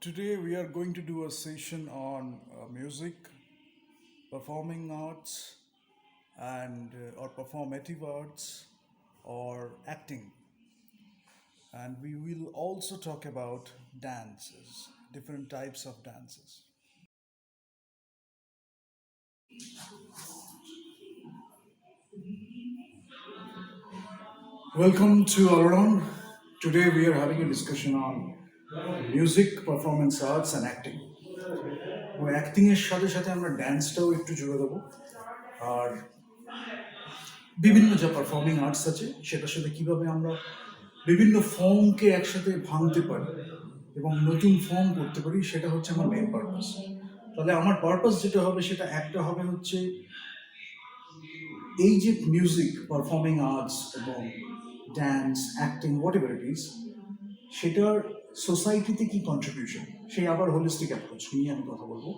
Today we are going to do a session on music, performing arts, and or performative arts or acting. And we will also talk about dances, different types of dances. Welcome to Aron. Today we are having a discussion on music, performance arts, and acting. তো acting এর সাথে সাথে আমরা ড্যান্সটাও একটু জুড়ে দেবো আর বিভিন্ন যা পারফর্মিং আর্টস আছে সেটার সাথে কিভাবে আমরা বিভিন্ন ফর্মকে একসাথে ভাঙতে পারি এবং নতুন ফর্ম করতে পারি সেটা হচ্ছে আমার মেন পারপাস। তাহলে আমার পারপাস যেটা হবে সেটা একটা হবে হচ্ছে এই যে মিউজিক, পারফর্মিং আর্টস এবং dance, acting, what ever it is, সেটার সোসাইটিতে কি কন্ট্রিবিউশন, সেই আবার হোলিস্টিক অ্যাপ্রোচ নিয়ে আমি কথা বলবো।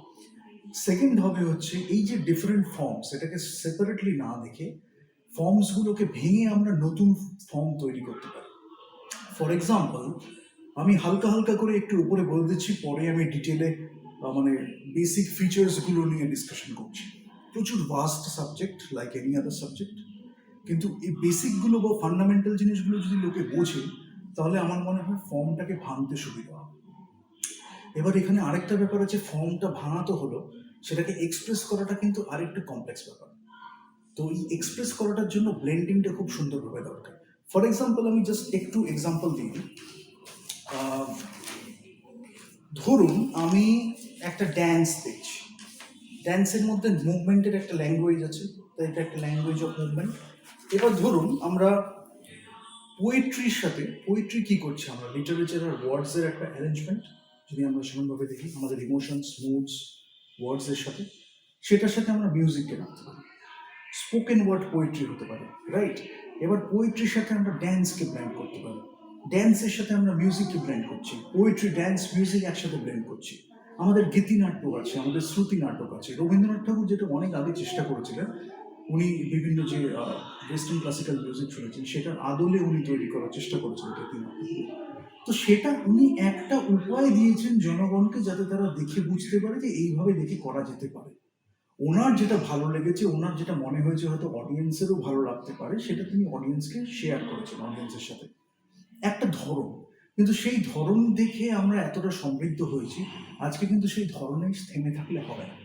সেকেন্ড হবে হচ্ছে এই যে ডিফারেন্ট ফর্মস, এটাকে সেপারেটলি না দেখে ফর্মসগুলোকে ভেঙে আমরা নতুন ফর্ম তৈরি করতে পারি। ফর এক্সাম্পল, আমি হালকা হালকা করে একটু উপরে বলে দিচ্ছি, পরে আমি ডিটেলে মানে বেসিক ফিচার্সগুলো নিয়ে ডিসকাশন করছি। প্রচুর vast subject, like any other subject, কিন্তু এই বেসিকগুলো বা ফান্ডামেন্টাল জিনিসগুলো যদি লোকে বোঝে তাহলে আমার মনে হয় ফর্মটাকে ভাঙতে সুবিধা হবে। এবার এখানে আরেকটা ব্যাপার আছে, ফর্মটা ভাঙা তো হলো, সেটাকে এক্সপ্রেস করাটা কিন্তু আরেকটু কমপ্লেক্স ব্যাপার। তো এই এক্সপ্রেস করাটার জন্য ব্লেন্ডিংটা খুব সুন্দরভাবে দরকার। ফর এক্সাম্পল, আমি জাস্ট একটু এক্সাম্পল দিই। ধরুন আমি একটা ড্যান্স দেখছি, ড্যান্সের মধ্যে মুভমেন্টের একটা ল্যাঙ্গুয়েজ আছে, তো এটা একটা ল্যাঙ্গুয়েজ অফ মুভমেন্ট। এবার ধরুন আমরা পোয়েট্রির সাথে, পোয়েট্রি কী করছে, আমরা লিটারেচার আর ওয়ার্ডসের একটা অ্যারেঞ্জমেন্ট যদি আমরা সেরকমভাবে দেখি, আমাদের ইমোশনস, মুডস, ওয়ার্ডসের সাথে, সেটার সাথে আমরা মিউজিককে রাখতে পারি। স্পোকেন ওয়ার্ড পোয়েট্রি হতে পারে, রাইট? এবার পোয়েট্রির সাথে আমরা ড্যান্সকে ব্লেন্ড করতে পারি, ড্যান্সের সাথে আমরা মিউজিককে ব্লেন্ড করছি, পোয়েট্রি, ড্যান্স, মিউজিক একসাথে ব্লেন্ড করছি। আমাদের গীতিনাট্য আছে, আমাদের শ্রুতি নাটক আছে। রবীন্দ্রনাথ ঠাকুর যেটা অনেক আগে চেষ্টা করেছিলেন, উনি বিভিন্ন যে ওয়েস্টার্ন ক্লাসিক্যাল মিউজিক শুনেছেন সেটার আদলে উনি তৈরি করার চেষ্টা করেছেন গীতিনাট্য। তো সেটা উনি একটা উপায় দিয়েছেন জনগণকে, যাতে তারা দেখে বুঝতে পারে যে এইভাবে দেখে করা যেতে পারে। ওনার যেটা ভালো লেগেছে, ওনার যেটা মনে হয়েছে হয়তো অডিয়েন্সেরও ভালো লাগতে পারে, সেটা তিনি অডিয়েন্সকে শেয়ার করেছেন, অডিয়েন্সের সাথে একটা ধরন। কিন্তু সেই ধরন দেখে আমরা এতটা সমৃদ্ধ হয়েছি, আজকে কিন্তু সেই ধরনে থেমে থাকলে হবে না।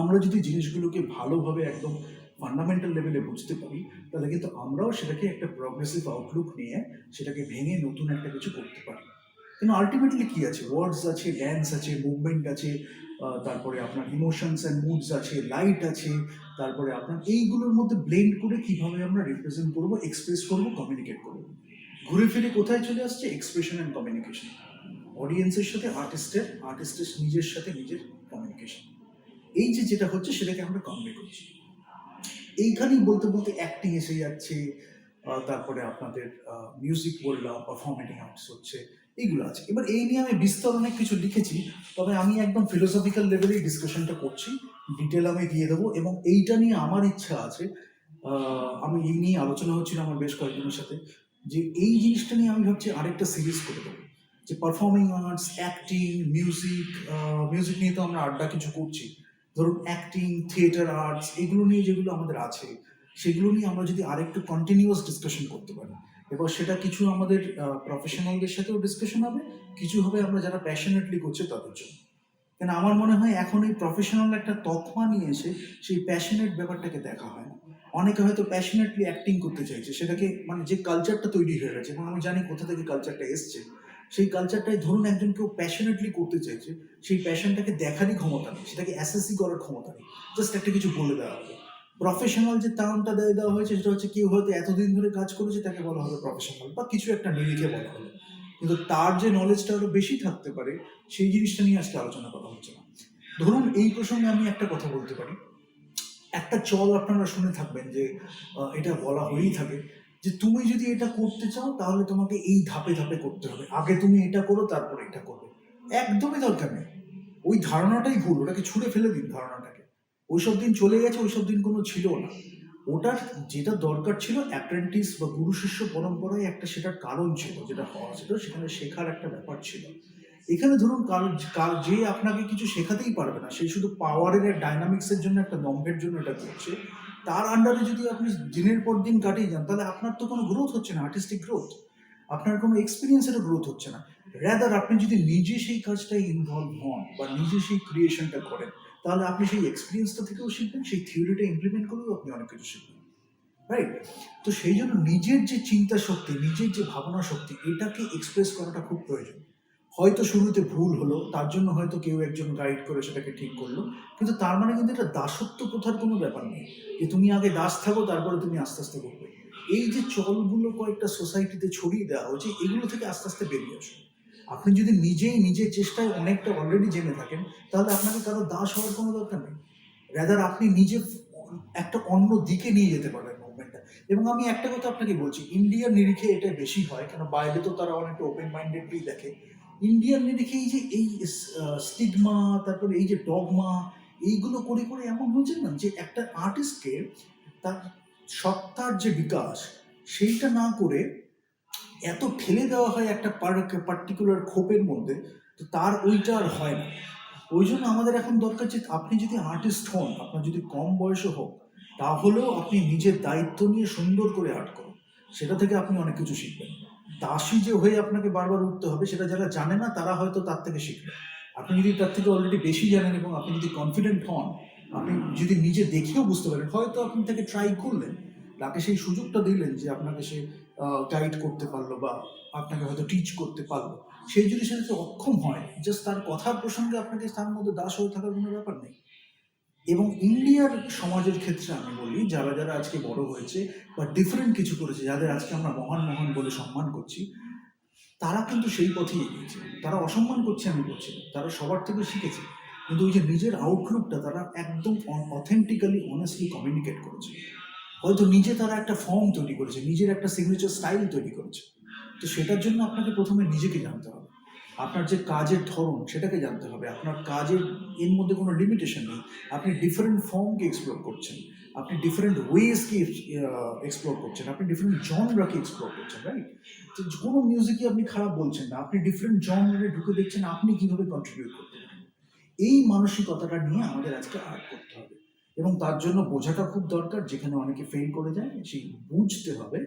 আমরা যদি জিনিসগুলোকে ভালোভাবে একদম ফান্ডামেন্টাল লেভেলে বুঝতে পারি, তাহলে কিন্তু আমরাও সেটাকে একটা প্রগ্রেসিভ আউটলুক নিয়ে সেটাকে ভেঙে নতুন একটা কিছু করতে পারি। কিন্তু আলটিমেটলি কী আছে, ওয়ার্ডস আছে, ড্যান্স আছে, মুভমেন্ট আছে, তারপরে আপনার ইমোশনস অ্যান্ড মুডস আছে, লাইট আছে, তারপরে আপনার এইগুলোর মধ্যে ব্লেন্ড করে কিভাবে আমরা রিপ্রেজেন্ট করবো, এক্সপ্রেস করবো, কমিউনিকেট করবো। ঘুরে ফিরে কোথায় চলে আসছে, এক্সপ্রেশন অ্যান্ড কমিউনিকেশন। অডিয়েন্সের সাথে আর্টিস্টের, আর্টিস্টের নিজের সাথে নিজের কমিউনিকেশন, এই যে যেটা হচ্ছে সেটাকে আমরা কনভে করছি। এইখানেই বলতে বলতে অ্যাক্টিং এসে যাচ্ছে, তারপরে আপনাদের মিউজিক বললাম, পারফর্মেটিং আর্টস হচ্ছে, এইগুলো আছে। এবার এই নিয়ে আমি বিস্তর অনেক কিছু লিখেছি, তবে আমি একদম ফিলোসফিক্যাল লেভেলেই ডিসকাশনটা করছি, ডিটেল আমি দিয়ে দেবো। এবং এইটা নিয়ে আমার ইচ্ছা আছে, আমি এই নিয়ে আলোচনা হচ্ছিল আমার বেশ কয়েকজনের সাথে, যে এই জিনিসটা নিয়ে আমি ভাবছি আরেকটা সিরিজ করে দেবো, যে performing arts, acting, music. Music নিয়ে তো আমরা আড্ডা কিছু করছি, ধরুন অ্যাক্টিং, থিয়েটার আর্টস, এগুলো নিয়ে যেগুলো আমাদের আছে সেগুলো নিয়ে আমরা যদি আরেকটু কন্টিনিউয়াস ডিসকাশন করতে পারি। এবার সেটা কিছু আমাদের প্রফেশনালদের সাথেও ডিসকাশন হবে, কিছু হবে আমরা যারা প্যাশনেটলি করছে তাদের জন্য। কেন আমার মনে হয় এখন এই প্রফেশনাল একটা তকমা নিয়ে এসে সেই প্যাশনেট ব্যাপারটাকে দেখা হয় না। অনেকে হয়তো প্যাশনেটলি অ্যাক্টিং করতে চাইছে, সেটাকে মানে যে কালচারটা তৈরি হয়ে গেছে, এবং আমি জানি কোথা থেকে কালচারটা এসছে, সেই কালচারটাই ধরুন একজন কেউ প্যাশনেটলি করতে চাইছে, সেই প্যাশনটাকে দেখারই ক্ষমতা নেই, সেটাকে অ্যাসেসই করার ক্ষমতা নেই, জাস্ট একটা কিছু বলে দেওয়া হবে। প্রফেশনাল যে টার্মটা দেওয়া হয়েছে সেটা হচ্ছে কেউ হয়তো এতদিন ধরে কাজ করেছে তাকে বলা হবে প্রফেশনাল, বা কিছু একটা নিরিখে বলা হলো, কিন্তু তার যে নলেজটা আরো বেশি থাকতে পারে সেই জিনিসটা নিয়ে আজকে আলোচনা করা হচ্ছে না। ধরুন এই প্রসঙ্গে আমি একটা কথা বলতে পারি, একটা চল আপনারা শুনে থাকবেন যে এটা বলা হয়েই থাকে, যে তুমি যদি এটা করতে চাও তাহলে তোমাকে এই ধাপে ধাপে করতে হবে, আগে তুমি এটা করো তারপরে এটা করবে। একদমই দরকার নেই, ওই ধারণাটাই ভুল, ওটাকে ছুঁড়ে ফেলে দিন ধারণাটাকে। ওইসব দিন চলে গেছে, ওইসব দিন কোনো ছিল না। ওটার যেটা দরকার ছিল অ্যাপ্রেন্টিস বা গুরু শিষ্য পরম্পরায় একটা, সেটার কারণ ছিল, যেটা হওয়া ছিল সেখানে শেখার একটা ব্যাপার ছিল। এখানে ধরুন যে আপনাকে কিছু শেখাতেই পারবে না, সেই শুধু পাওয়ারের ডাইনামিক্সের জন্য, একটা দম্ভের জন্য এটা করছে, তার আন্ডারে যদি আপনি দিনের পর দিন কাটিয়ে যান, তাহলে আপনার তো কোনো গ্রোথ হচ্ছে না, আর্টিস্টিক গ্রোথ, আপনার কোনো এক্সপিরিয়েন্সেরও গ্রোথ হচ্ছে না। র্যাদার আপনি যদি নিজে সেই কাজটাই ইনভলভ হন বা নিজে সেই ক্রিয়েশনটা করেন, তাহলে আপনি সেই এক্সপিরিয়েন্সটা থেকেও শিখবেন, সেই থিওরিটা ইমপ্লিমেন্ট করেও আপনি অনেক কিছু শিখবেন, রাইট? তো সেই জন্য নিজের যে চিন্তা শক্তি, নিজের যে ভাবনা শক্তি, এটাকে এক্সপ্রেস করাটা খুব প্রয়োজন। হয়তো শুরুতে ভুল হলো, তার জন্য হয়তো কেউ একজন গাইড করে সেটাকে ঠিক করলো, কিন্তু তার মানে কিন্তু এটা দাসত্ব প্রথার কোনো ব্যাপার নেই যে তুমি আগে দাস থাকো তারপরে তুমি আস্তে আস্তে করবে। এই যে চলগুলো কয়েকটা সোসাইটিতে ছড়িয়ে দেওয়া হচ্ছে, এগুলো থেকে আস্তে আস্তে বেরিয়ে আসুন। আপনি যদি নিজেই নিজের চেষ্টায় অনেকটা অলরেডি জেনে থাকেন, তাহলে আপনাকে কারো দাস হওয়ার কোনো দরকার নেই। রাদার আপনি নিজে একটা অন্য দিকে নিয়ে যেতে পারবেন মুভমেন্টটা। এবং আমি একটা কথা আপনাকে বলছি, ইন্ডিয়ার নিরিখে এটা বেশি হয়, কেন বাইরে তো তারা অনেকটা ওপেন মাইন্ডেডলি দেখে। ইন্ডিয়ান নিরিখে এই যে এই স্টিগমা, তারপরে এই যে ডগমা, এইগুলো করে করে এমন হয়েছে না যে একটা আর্টিস্টকে তার সত্তার যে বিকাশ, সেইটা না করে এত ঠেলে দেওয়া হয় একটা পার্টিকুলার খোপের মধ্যে, তো তার ওইটা আর হয় না। ওই জন্য আমাদের এখন দরকার যে আপনি যদি আর্টিস্ট হন, আপনার যদি কম বয়সে হোক, তাহলেও আপনি নিজের দায়িত্ব নিয়ে সুন্দর করে আর্ট করুন, সেটা থেকে আপনি অনেক কিছু শিখবেন। দাসী যে হয়ে আপনাকে বারবার উঠতে হবে, সেটা যারা জানে না তারা হয়তো তার থেকে শিখবে। আপনি যদি তার থেকে অলরেডি বেশি জানেন এবং আপনি যদি কনফিডেন্ট হন, আপনি যদি নিজে দেখেও বুঝতে পারেন, হয়তো আপনি তাকে ট্রাই করলেন, তাকে সেই সুযোগটা দিলেন যে আপনাকে সে গাইড করতে পারলো বা আপনাকে হয়তো টিচ করতে পারলো, সেই যদি সেটাতে অক্ষম হয়, জাস্ট তার কথার প্রসঙ্গে আপনাকে তার মধ্যে দাস হয়ে থাকার কোনো ব্যাপার নেই। এবং ইন্ডিয়ার সমাজের ক্ষেত্রে আমি বলি, যারা যারা আজকে বড় হয়েছে বা ডিফারেন্ট কিছু করেছে, যাদের আজকে আমরা মহান মহান বলে সম্মান করছি, তারা কিন্তু সেই পথেই এগিয়েছে। তারা অসম্মান করছে আমি বলছি না, তারা সবার থেকে শিখেছে, কিন্তু ওই যে নিজের আউটলুকটা তারা একদম অথেন্টিক্যালি অনেস্টলি কমিউনিকেট করেছে। হয়তো নিজে তারা একটা ফর্ম তৈরি করেছে, নিজের একটা সিগনেচার স্টাইল তৈরি করেছে। তো সেটার জন্য আপনাকে প্রথমে নিজেকে জানতে হবে, আপনার যে কাজের ধরন সেটাকে জানতে হবে, আপনার কাজের এর মধ্যে কোনো লিমিটেশন নেই, আপনি ডিফারেন্ট ফর্মকে এক্সপ্লোর করছেন, আপনি ডিফারেন্ট ওয়েজকে এক্সপ্লোর করছেন, আপনি ডিফারেন্ট জনরাকে এক্সপ্লোর করছেন, রাইট? তো কোনো মিউজিকই আপনি খারাপ বলছেন না, আপনি ডিফারেন্ট জনরে ঢুকে দেখছেন আপনি কীভাবে কন্ট্রিবিউট করতে পারেন। এই মানসিকতাটা নিয়ে আমাদের আজকে আর্ট করতে হবে, এবং তার জন্য বোঝাটা খুব দরকার। যেখানে অনেকে ফেল করে যায়, সেই বুঝতে হবে।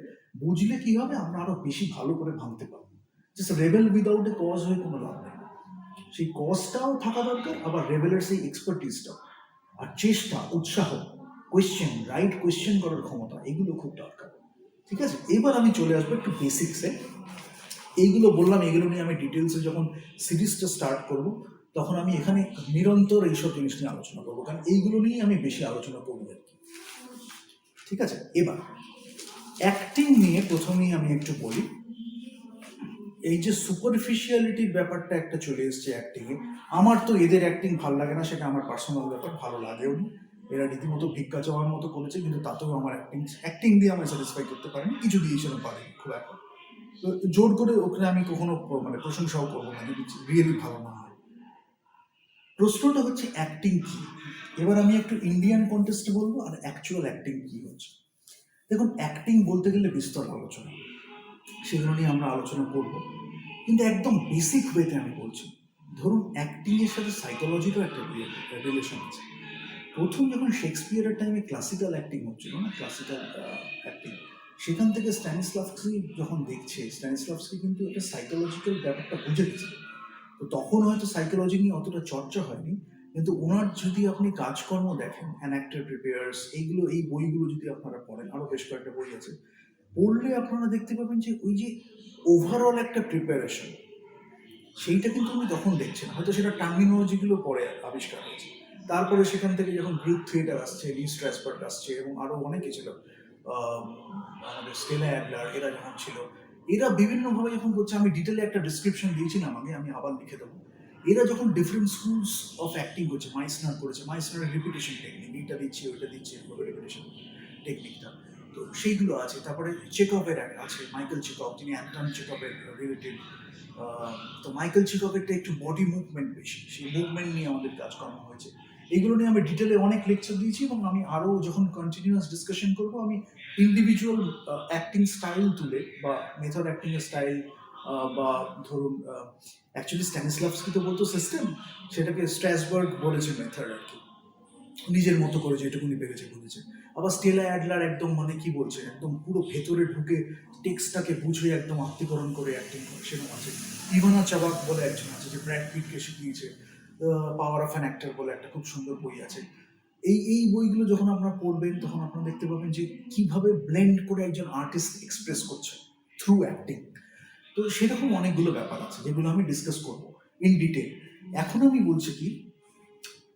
বুঝলে কি হবে, আমরা আরো বেশি ভালো করে ভাঙতে পারবো। Just rebel without a cause হয়ে কোনো লাভ নেই। সেই কজটাও থাকা দরকার, আবার রেবেলের সেই এক্সপার্টিসটাও, আর চেষ্টা, উৎসাহ, কোয়েশ্চেন, রাইট কোয়েশ্চেন করার ক্ষমতা, এগুলো খুব দরকার। ঠিক আছে, এবার আমি চলে আসবো একটু বেসিক্সে। এইগুলো বললাম, এগুলো নিয়ে আমি ডিটেলসে যখন সিরিজটা স্টার্ট করব, তখন আমি এখানে নিরন্তর এইসব জিনিস নিয়ে আলোচনা করবো, কারণ এইগুলো নিয়ে আমি বেশি আলোচনা করি আর কি। ঠিক আছে, এবার অ্যাক্টিং নিয়ে প্রথমেই আমি একটু বলি। এই যে সুপারফিশিয়ালিটির ব্যাপারটা একটা চলে এসছে অ্যাক্টিংয়ে, আমার তো এদের অ্যাক্টিং ভালো লাগে না, সেটা আমার পার্সোনাল ব্যাপার, ভালো লাগেও নি। এরা রীতিমতো ভিক্ষা চাওয়ার মতো করেছে, কিন্তু তাতেও আমার অ্যাক্টিং দিয়ে আমার স্যাটিসফাই করতে পারেনি, কিছু দিয়েছিল পারেনি খুব একটা। তো জোর করে ওখানে আমি কখনো মানে প্রশংসাও করবো না যদি রিয়েলি ভালো না হয়। প্রশ্নটা হচ্ছে অ্যাক্টিং কি। এবার আমি একটু ইন্ডিয়ান কন্টেস্ট বলবো আর অ্যাকচুয়াল অ্যাক্টিং কি হচ্ছে। দেখুন, অ্যাক্টিং বলতে গেলে বিস্তর আলোচনা, সেগুলো নিয়ে আমরা আলোচনা করব, কিন্তু একদম বেসিক ওয়েতে আমি বলছি। ধরুন, অ্যাক্টিংয়ের সাথে সাইকোলজিরও একটা রিলেশন আছে। প্রথম যখন শেক্সপিয়ারের টাইমে ক্লাসিক্যাল অ্যাক্টিং হচ্ছিল না, ক্লাসিক্যাল অ্যাক্টিং, সেখান থেকে স্ট্যানিস্লাভস্কি যখন দেখছে, স্ট্যানিস্লাভস্কি কিন্তু একটা সাইকোলজিক্যাল ব্যাপারটা বুঝে গেছে। তো তখন হয়তো সাইকোলজি নিয়ে অতটা চর্চা হয়নি, কিন্তু ওনার যদি আপনি কাজকর্ম দেখেন, অ্যান অ্যাক্টর প্রিপেয়ার্স, এইগুলো, এই বইগুলো যদি আপনারা পড়েন, আরও বেশ কয়েকটা বই আছে, পড়লে আপনারা দেখতে পাবেন যে ওই যে ওভারঅল একটা প্রিপারেশন, সেইটা কিন্তু উনি তখন দেখছেন। হয়তো সেটা টার্মিনোলজিগুলো পরে আবিষ্কার হয়েছে, তারপরে সেখান থেকে যখন গ্রুপ থিয়েটার আসছে, লি স্ট্রাসবার্গ আসছে, এবং আরও অনেকে ছিল, আমাদের স্টেলা অ্যাডলার, এরা যখন ছিল, এরা বিভিন্নভাবে যখন করছে, আমি ডিটেলে একটা ডিসক্রিপশন দিয়েছিলাম আগে, আমি আবার লিখে দেবো। এরা যখন ডিফারেন্ট স্কুলস অফ অ্যাক্টিং করছে, মাইসনার করেছে, মাইসনারের রিপিটেশন টেকনিক, এইটা দিচ্ছি ওইটা দিচ্ছি, এভাবে রিপিটেশন টেকনিকটা, তো সেইগুলো আছে। তারপরে চেকঅপের আছে, মাইকেল চেকঅপ, যিনি অ্যান্টন চেকঅপের রিলেটেড। তো মাইকেল চিকপেরটা একটু বডি মুভমেন্ট বেশি, সেই মুভমেন্ট নিয়ে আমাদের কাজকর্ম হয়েছে। এগুলো নিয়ে আমি ডিটেলে অনেক লেকচার দিয়েছি, এবং আমি আরও যখন কন্টিনিউয়াস ডিসকাশন করবো, আমি ইন্ডিভিজুয়াল অ্যাক্টিং স্টাইল তুলে বা মেথড অ্যাক্টিংয়ের স্টাইল বা ধরুন অ্যাকচুয়ালি স্ট্যানিসলাভস্কি তো বলতো সিস্টেম, সেটাকে স্ট্র্যাসবার্গ বলেছে মেথড আর কি, নিজের মতো করে যেটুকুনি পেরেছে বুঝেছে। আবার স্টেলা অ্যাডলার একদম মানে কি বলছে, একদম পুরো ভেতরে ঢুকে টেক্সটটাকে বুঝে একদম আত্মীকরণ করে অ্যাক্টিং করে, সেরকম আছে। ইভানা চাবাক বলে একজন আছে যে ব্র্যাড পিটকে শিখিয়েছে, পাওয়ার অফ অ্যান অ্যাক্টর বলে একটা খুব সুন্দর বই আছে। এই বইগুলো যখন আপনারা পড়বেন তখন আপনারা দেখতে পাবেন যে কিভাবে ব্লেন্ড করে একজন আর্টিস্ট এক্সপ্রেস করছে থ্রু অ্যাক্টিং। তো সেরকম অনেকগুলো ব্যাপার আছে যেগুলো আমি ডিসকাস করবো ইন ডিটেল। এখন আমি বলছি কি,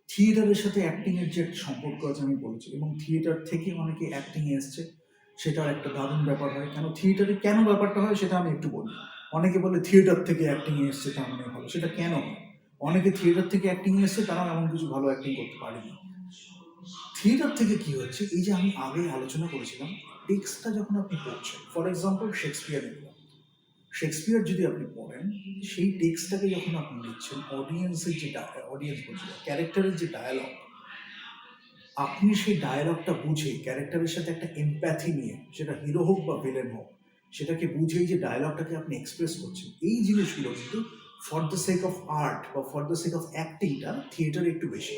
থিয়েটারের সাথে অ্যাক্টিং এর যে একটা সম্পর্ক আছে আমি বলেছি, এবং থিয়েটার থেকে অনেকে অ্যাক্টিং এ এসছে, সেটাও একটা দারুণ ব্যাপার হয়। কেন থিয়েটারে কেন ব্যাপারটা হয় সেটা আমি একটু বলি। অনেকে বলে থিয়েটার থেকে অ্যাক্টিং এ এসছে তার মানে ভালো, সেটা কেন হয়? অনেকে থিয়েটার থেকে অ্যাক্টিং এ এসছে, তারাও এমন কিছু ভালো অ্যাক্টিং করতে পারেনি। থিয়েটার থেকে কি হচ্ছে, এই যে আমি আগে আলোচনা করেছিলাম, টেক্সটটা যখন আপনি পড়ছেন, ফর এক্সাম্পল শেক্সপিয়ার নিলাম, শেক্সপিয়ার যদি আপনি পড়েন, সেই টেক্সটটাকে যখন আপনি লিখছেন, অডিয়েন্সের যে অডিয়েন্স বলছে ক্যারেক্টারের যে ডায়ালগ, আপনি সেই ডায়ালগটা বুঝে ক্যারেক্টারের সাথে একটা এমপ্যাথি নিয়ে, সেটা হিরো হোক বা ভিলেন হোক, সেটাকে বুঝেই যে ডায়ালগটাকে আপনি এক্সপ্রেস করছেন, এই জিনিসগুলো কিন্তু for the sake of art বা ফর দ্য সেক অফ অ্যাক্টিংটা থিয়েটারে একটু বেশি।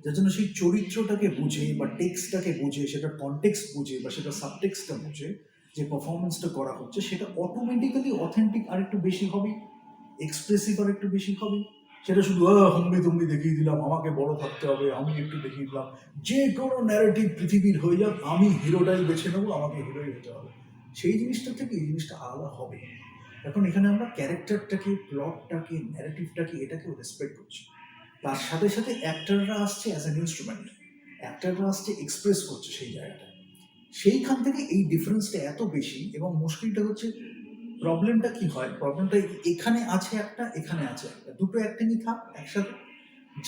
যার জন্য সেই চরিত্রটাকে বুঝে বা টেক্সটটাকে বুঝে, সেটা কনটেক্সট বুঝে বা সেটা সাবটেক্সটটা বুঝে যে পারফরমেন্সটা করা হচ্ছে, সেটা অটোমেটিক্যালি অথেন্টিক আর একটু বেশি হবে, এক্সপ্রেসিভ আর একটু বেশি হবে। সেটা শুধু হম্বি তম্বি দেখিয়ে দিলাম, আমাকে বড় থাকতে হবে, আমি একটু দেখিয়ে দিলাম, যে কোনো ন্যারেটিভ পৃথিবীর হয়ে যাক, আমি হিরোটাই বেছে নেবো, আমাকে হিরোই হতে হবে, সেই জিনিসটা থেকে এই জিনিসটা আলাদা হবে। এখন এখানে আমরা ক্যারেক্টারটাকে, প্লটটাকে, ন্যারেটিভটাকে, এটাকেও রেসপেক্ট করছি। তার সাথে সাথে অ্যাক্টাররা আসছে অ্যাজ অ্যান ইনস্ট্রুমেন্ট, অ্যাক্টাররা আসছে এক্সপ্রেস করছে সেই জায়গাটা। সেইখান থেকে এই ডিফারেন্সটা এত বেশি। এবং মুশকিলটা হচ্ছে, প্রবলেমটা কি হয়, প্রবলেমটা এখানে আছে একটা, এখানে আছে একটা, দুটো অ্যাক্টিংই থাক একসাথে,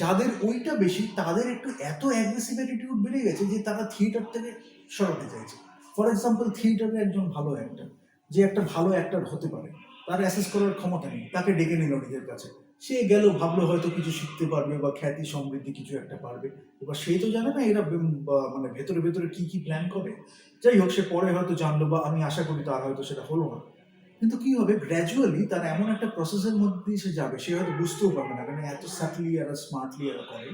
যাদের ওইটা বেশি তাদের একটু এত অ্যাগ্রেসিভ অ্যাটিটিউড বেড়ে গেছে যে তারা থিয়েটার থেকে সরাতে চাইছে। ফর এক্সাম্পল, থিয়েটারে একজন ভালো অ্যাক্টার, যে একটা ভালো অ্যাক্টার হতে পারে, তার অ্যাসেস করার ক্ষমতা নেই, তাকে ডেকে নিল নিজের কাছে, সে গেল, ভাবলো হয়তো কিছু শিখতে পারবে বা খ্যাতি সমৃদ্ধি কিছু একটা পারবে। এবার সে তো জানে না এরা মানে ভেতরে ভেতরে কি কি প্ল্যান করে। যাই হোক, সে পরে হয়তো জানলো, বা আমি আশা করি তার হয়তো সেটা হলো না। কিন্তু কি হবে, গ্র্যাজুয়ালি তার এমন একটা প্রসেসের মধ্যে দিয়ে সে যাবে, সে হয়তো বুঝতেও পারবে না, কারণ এত সাটলি আর স্মার্টলি এরা করে,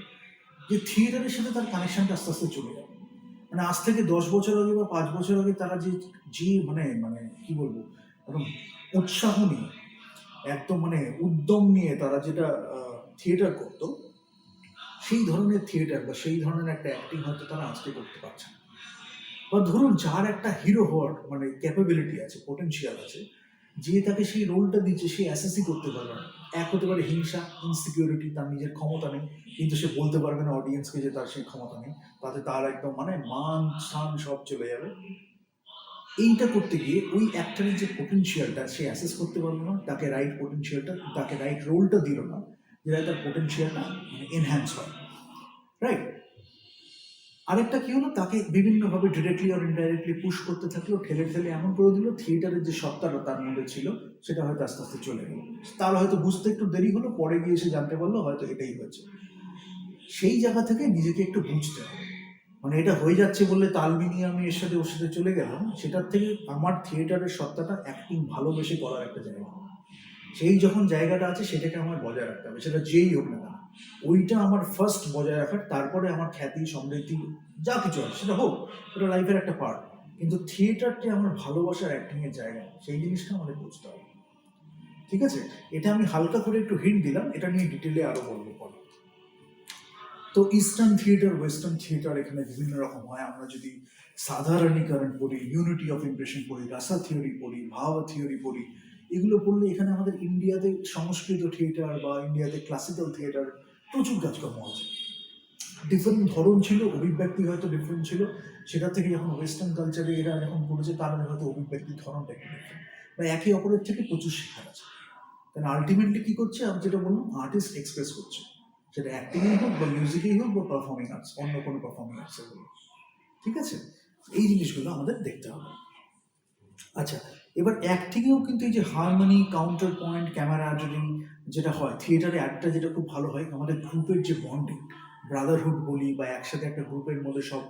যে থিয়েটারের সাথে তার কানেকশনটা আস্তে আস্তে চলে যাবে। মানে আজ থেকে 10 বছর আগে বা 5 বছর আগে তারা যে যে মানে মানে কি বলবো, একদম উৎসাহ নিয়ে, একদম মানে উদ্যম নিয়ে তারা যেটা থিয়েটার করতো, সেই ধরনের থিয়েটার বা সেই ধরনের একটা অ্যাক্টিং হয়তো তারা আজকে করতে পারছে না। বা ধরুন, যার একটা হিরো হওয়ার মানে ক্যাপাবিলিটি আছে, পোটেনশিয়াল আছে, যে তাকে সেই রোলটা দিচ্ছে, সে অ্যাসেসই করতে পারবে না। এক হতে পারে হিংসা, ইনসিকিউরিটি, তার নিজের ক্ষমতা নেই, কিন্তু সে বলতে পারবে না অডিয়েন্সকে যে তার সেই ক্ষমতা নেই, তাতে তার একদম মানে মান শান সব চলে যাবে। এইটা করতে গিয়ে ওই অ্যাক্টরের যে পোটেনশিয়ালটা সে অ্যাসেস করতে পারলো না, তাকে রাইট পোটেনশিয়ালটা, তাকে রাইট রোলটা দিল না, যেটা তার পোটেনশিয়ালটা মানে এনহ্যান্স হয়, রাইট? আরেকটা কি হলো, তাকে বিভিন্নভাবে ডিরেক্টলি আর ইনডাইরেক্টলি পুশ করতে থাকলো, ঠেলে ঠেলে এমন করে দিল, থিয়েটারের যে সত্তাটা তার মধ্যে ছিল সেটা হয়তো আস্তে আস্তে চলে গেল। তার হয়তো বুঝতে একটু দেরি হলো, পরে গিয়ে সে জানতে পারলো হয়তো এটাই হয়েছে। সেই জায়গা থেকে নিজেকে একটু বুঝতে হবে। মানে এটা হয়ে যাচ্ছে বললে তাল মিলিয়ে আমি এর সাথে ওর সাথে চলে গেলাম, সেটার থেকে আমার থিয়েটারের সত্তাটা অ্যাক্টিং ভালোবেসে করার একটা জায়গা, সেই যখন জায়গাটা আছে সেটাকে আমার বজায় রাখতে হবে, সেটা যেই হোক না কেন, ওইটা আমার ফার্স্ট বজায় রাখার, তারপরে আমার খ্যাতি সমৃদ্ধি যা কিছু আছে সেটা হোক, এটা লাইফের একটা পার্ট। কিন্তু থিয়েটারটি আমার ভালোবাসার অ্যাক্টিং এর জায়গা, সেই জিনিসটা আমাদের বুঝতে হবে। ঠিক আছে, এটা আমি হালকা করে একটু হিন্ট দিলাম, এটা নিয়ে ডিটেলে আরো বলবো পরে। তো ইস্টার্ন থিয়েটার, ওয়েস্টার্ন থিয়েটার, এখানে বিভিন্ন রকম হয়। আমরা যদি সাধারণীকরণ পড়ি, ইউনিটি অফ ইমপ্রেশন পড়ি, রাসা থিওরি পড়ি, ভাব থিওরি পড়ি, এগুলো পড়লে এখানে আমাদের ইন্ডিয়াতে সংস্কৃত থিয়েটার বা ইন্ডিয়াতে ক্লাসিক্যাল থিয়েটার প্রচুর কাজকর্ম আছে। ডিফারেন্ট ধরন ছিল, অভিব্যক্তি হয়তো ডিফারেন্ট ছিল, সেটা থেকে যখন ওয়েস্টার্ন কালচারে এরা যখন পড়েছে, তার হয়তো অভিব্যক্তির ধরনটা একটু ডিফারেন্ট, বা একে অপরের থেকে প্রচুর শেখার আছে। কারণ আলটিমেটলি কি করছে, আমি যেটা বললাম, আর্টিস্ট এক্সপ্রেস করছে, সেটা অ্যাক্টিংই হোক বা মিউজিকই হোক বা পারফর্মিং আর্টস, অন্য কোনো পারফর্মিং আর্টসে হোক। ঠিক আছে, এই জিনিসগুলো আমাদের দেখতে হবে। আচ্ছা, এবার অ্যাক্টিংয়েও কিন্তু এই যে হারমোনি, কাউন্টার পয়েন্ট, ক্যামেরাডারি যেটা হয় থিয়েটারে, একটা যেটা খুব ভালো হয়, আমাদের গ্রুপের যে বন্ডিং, ব্রাদারহুড বলি, বা একসাথে একটা গ্রুপের মধ্যে সব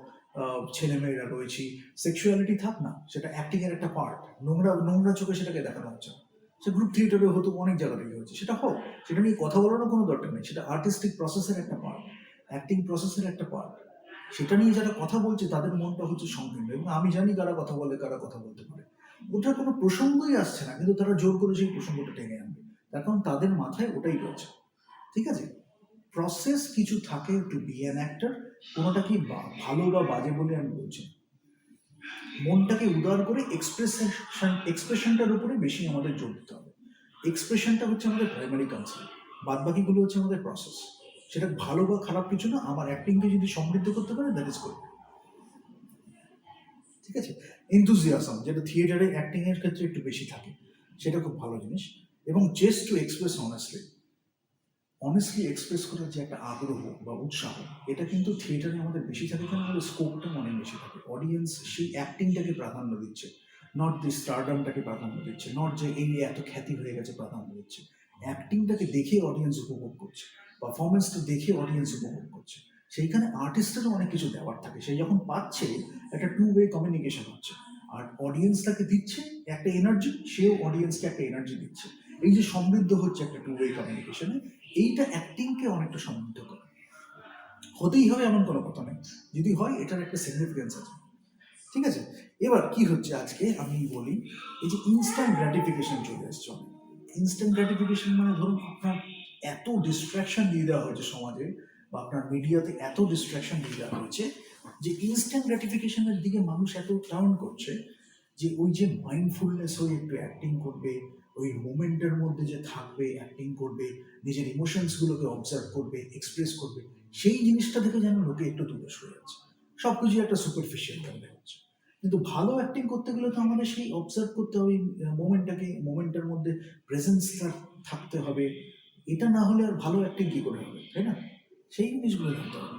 ছেলেমেয়েরা রয়েছি, সেক্সুয়ালিটি থাক না, সেটা অ্যাক্টিংয়ের একটা পার্ট, নোংরা নোংরা চোখে সেটাকে দেখানো হচ্ছে না, সে গ্রুপ থিয়েটারে হতো, অনেক জায়গা থেকে হচ্ছে, সেটা হোক, সেটা নিয়ে কথা বলারও কোনো দরকার নেই, সেটা আর্টিস্টিক প্রসেসের একটা পার্ট, অ্যাক্টিং প্রসেসের একটা পার্ট। সেটা নিয়ে যারা কথা বলছে তাদের মনটা হচ্ছে সংকীর্ণ, এবং আমি জানি কারা কথা বলে কারা কথা বলতে পারে। ওটার কোনো প্রসঙ্গই আসছে না, কিন্তু তারা জোর করে সেই প্রসঙ্গটা টেনে আনবে, তার কারণ তাদের মাথায় ওটাই রয়েছে। ঠিক আছে, প্রসেস কিছু থাকে টু বি অ্যান অ্যাক্টর। কোনোটা কি ভালো বা বাজে বলে আমি বলছি না। মনটাকে উদার করে এক্সপ্রেশনটার উপরে বেশি আমাদের জোর দিতে হবে। এক্সপ্রেশনটা হচ্ছে আমাদের প্রাইমারি কনসেপ্ট, বাদ বাকিগুলো হচ্ছে আমাদের প্রসেস। সেটা ভালো বা খারাপ কিছু না, আমার অ্যাক্টিংকে যদি সমৃদ্ধ করতে পারে দ্যাট ইজ গুড। ঠিক আছে, এনথুজিয়াজম যেটা থিয়েটারে অ্যাক্টিং এর ক্ষেত্রে একটু বেশি থাকে, সেটা খুব ভালো জিনিস। এবং just to express honestly express করার যে একটা আগ্রহ বা উৎসাহ, এটা কিন্তু থিয়েটারে আমাদের বেশি থাকে, কারণ আমাদের স্কোপটা অনেক বেশি থাকে। অডিয়েন্স সেই অ্যাক্টিংটাকে প্রাধান্য দিচ্ছে, নট দি স্টারডামটাকে প্রাধান্য দিচ্ছে, নট যে এই এত খ্যাতি হয়ে গেছে প্রাধান্য দিচ্ছে। অ্যাক্টিংটাকে দেখে অডিয়েন্স উপভোগ করছে, পারফরমেন্সটা দেখে অডিয়েন্স উপভোগ করছে। সেইখানে আর্টিস্টেরও অনেক কিছু দেওয়ার থাকে, সেই যখন পাচ্ছে একটা টু ওয়ে কমিউনিকেশন হচ্ছে, আর অডিয়েন্স তাকে দিচ্ছে একটা এনার্জি, সেও অডিয়েন্সকে একটা এনার্জি দিচ্ছে। এই যে সমৃদ্ধ হচ্ছে একটা টু ওয়ে কমিউনিকেশনে, এইটা অ্যাক্টিংকে অনেকটা সমৃদ্ধ করে। হতেই হবে এমন কোনো কথা নেই, যদি হয় এটার একটা সিগনিফিকেন্স আছে। ঠিক আছে, এবার কি হচ্ছে আজকে আমি বলি, এই যে ইনস্ট্যান্ট গ্র্যাটিফিকেশন চলে এসছে। ইনস্ট্যান্ট গ্র্যাটিফিকেশন মানে ধরুন আপনার এত ডিস্ট্রাকশন দিয়ে দেওয়া হয়েছে সমাজে, বা আপনার মিডিয়াতে এত ডিস্ট্রাকশন দিয়ে দেওয়া হয়েছে, যে ইনস্ট্যান্ট গ্র্যাটিফিকেশনের দিকে মানুষ এত টার্ন করছে, যে ওই যে মাইন্ডফুলনেস হয়ে একটু অ্যাক্টিং করবে, ওই মোমেন্টের মধ্যে যে থাকবে, অ্যাক্টিং করবে, নিজের ইমোশনসগুলোকে অবজার্ভ করবে, এক্সপ্রেস করবে, সেই জিনিসটা থেকে যেন লোকে একটু দূরে সরে যাচ্ছে। সব কিছু একটা সুপারফিশিয়াল কারণে হচ্ছে। কিন্তু ভালো অ্যাক্টিং করতে গেলে তো আমাদের সেই অবজার্ভ করতে হবে মোমেন্টটাকে, মোমেন্টের মধ্যে প্রেজেন্সটা থাকতে হবে। এটা না হলে আর ভালো অ্যাক্টিং কি করে হবে, তাই না? সেই জিনিসগুলো জানতে হবে।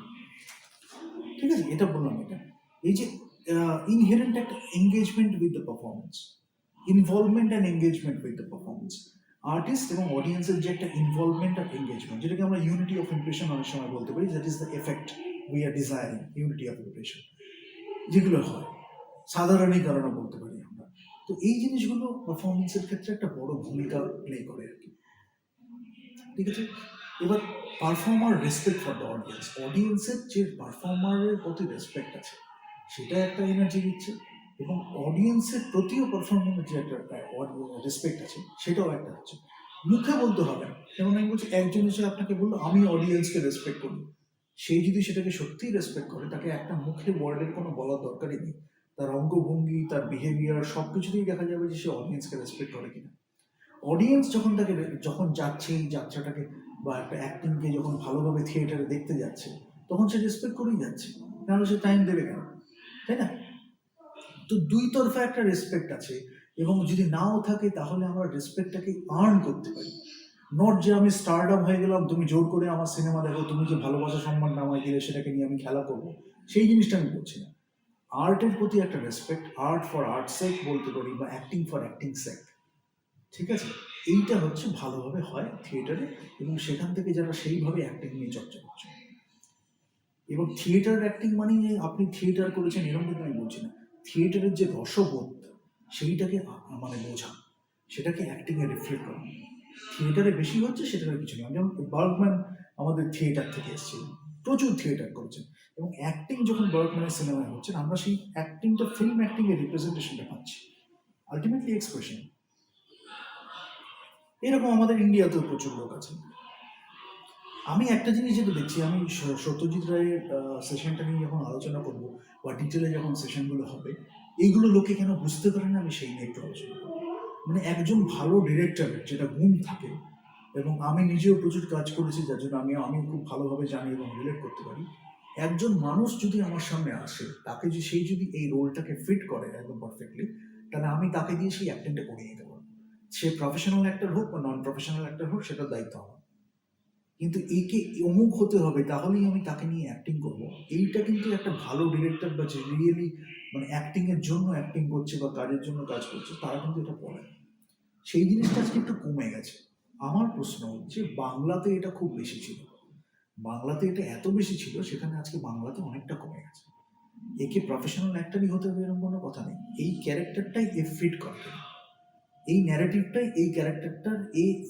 ঠিক আছে, এটা বললাম। এটা এই যে ইনহেরেন্ট একটা engagement with the performance, involvement and engagement with the performance, artist এবং অডিয়েন্সের যে একটা ইনভলভমেন্ট আর এঙ্গেজমেন্ট, যেটাকে আমরা ইউনিটি অফ ইমপ্রেশন অনেক সময় বলতে পারি, that is the effect we are desiring, unity of impression যেগুলো হয় সাধারণীকরণও বলতে পারি আমরা। তো এই জিনিসগুলো পারফরমেন্সের ক্ষেত্রে একটা বড় ভূমিকা প্লে করে আর কি। ঠিক আছে, এবার performer respect for the audience, অডিয়েন্সের যে পারফর্মারের প্রতি রেসপেক্ট আছে সেটা একটা এনার্জি দিচ্ছে, এবং অডিয়েন্সের প্রতিও পারফর্মারের যে একটা রেসপেক্ট আছে সেটাও একটা হচ্ছে। মুখে বলতে হবে না, যেমন আমি বলছি, একজন এসে আপনাকে বললো আমি অডিয়েন্সকে রেসপেক্ট করি, সেই যদি সেটাকে সত্যিই রেসপেক্ট করে, তাকে একটা মুখে ওয়ার্ডের কোনো বলার দরকারই নেই, তার অঙ্গভঙ্গি, তার বিহেভিয়ার সব কিছুতেই দেখা যাবে যে সে অডিয়েন্সকে রেসপেক্ট করে কিনা। অডিয়েন্স যখন তাকে, যখন যাচ্ছে এই যাত্রাটাকে বা একটা অ্যাক্টিংকে যখন ভালোভাবে থিয়েটারে দেখতে যাচ্ছে, তখন সে রেসপেক্ট করেই যাচ্ছে, নাহলে সে টাইম দেবে কেন, তাই না? তো দুই তরফা একটা রেসপেক্ট আছে, এবং যদি নাও থাকে তাহলে আমরা রেসপেক্টটাকে আর্ন করতে পারি। নট যে আমি স্টারডাম হয়ে গেলাম, তুমি জোর করে আমার সিনেমা দেখো, তুমি যে ভালোবাসা সম্মান নামায় দিলে সেটাকে নিয়ে আমি খেলা করবো, সেই জিনিসটা আমি বলছি না। আর্টের প্রতি একটা রেসপেক্ট, আর্ট ফর আর্ট সেক বলতে পারি, বা অ্যাক্টিং ফর অ্যাক্টিং সেক। ঠিক আছে, এইটা হচ্ছে ভালোভাবে হয় থিয়েটারে, এবং সেখান থেকে যারা সেইভাবে অ্যাক্টিং নিয়ে চর্চা করছে। এবং থিয়েটার অ্যাক্টিং মানে আপনি থিয়েটার করেছেন এরকম কিন্তু আমি বলছি না, থিয়েটারের যে রসবোধ সেইটাকে মানে বোঝা, সেটাকে অ্যাক্টিংয়ে রিফ্লেক্ট করা। থিয়েটারে বেশি হচ্ছে সেটার কিছু না, যেমন বার্গম্যান আমাদের থিয়েটার থেকে এসেছিলেন, প্রচুর থিয়েটার করেছেন, এবং অ্যাক্টিং যখন বার্গম্যানের সিনেমায় হচ্ছে, আমরা সেই অ্যাক্টিংটা ফিল্ম অ্যাক্টিংয়ের রিপ্রেজেন্টেশনটা পাচ্ছি, আলটিমেটলি এক্সপ্রেশন। এরকম আমাদের ইন্ডিয়াতেও প্রচুর লোক আছে। আমি একটা জিনিস যেটা দেখছি, আমি সত্যজিৎ রায়ের সেশনটা নিয়ে যখন আলোচনা করবো, বা ডিটেলে যখন সেশনগুলো হবে, এইগুলো লোকে কেন বুঝতে পারে না, আমি সেই নিয়ে একটু আলোচনা করবো। মানে একজন ভালো ডিরেক্টরের যেটা গুণ থাকে, এবং আমি নিজেও প্রচুর কাজ করেছি যার জন্য আমি খুব ভালোভাবে জানি এবং রিলেট করতে পারি। একজন মানুষ যদি আমার সামনে আসে, তাকে যে সেই যদি এই রোলটাকে ফিট করে একদম পারফেক্টলি, তাহলে আমি তাকে দিয়ে সেই অ্যাক্টিংটা করিয়ে নিতে পারবো। সে প্রফেশনাল অ্যাক্টর হোক বা নন প্রফেশনাল অ্যাক্টর হোক, সেটার দায়িত্ব আমার। কিন্তু একে অমুক হতে হবে তাহলেই আমি তাকে নিয়ে অ্যাক্টিং করবো, এইটা কিন্তু একটা ভালো ডিরেক্টর বা যে রিয়েলি মানে অ্যাক্টিং এর জন্য অ্যাক্টিং করছে বা কাজের জন্য কাজ করছে, তারা কিন্তু এটা বলে না। সেই জিনিসটা আজকে একটু কমে গেছে। আমার প্রশ্ন হচ্ছে, বাংলাতে এটা খুব বেশি ছিল, বাংলাতে এটা এত বেশি ছিল, সেখানে আজকে বাংলাতে অনেকটা কমে গেছে। একে প্রফেশনাল অ্যাক্টরই হতে হবে এরকম কোনো কথা নেই, এই ক্যারেক্টারটাই এ ফিট করে। এই ন্যারেটিভটাই এই ক্যারেক্টারটার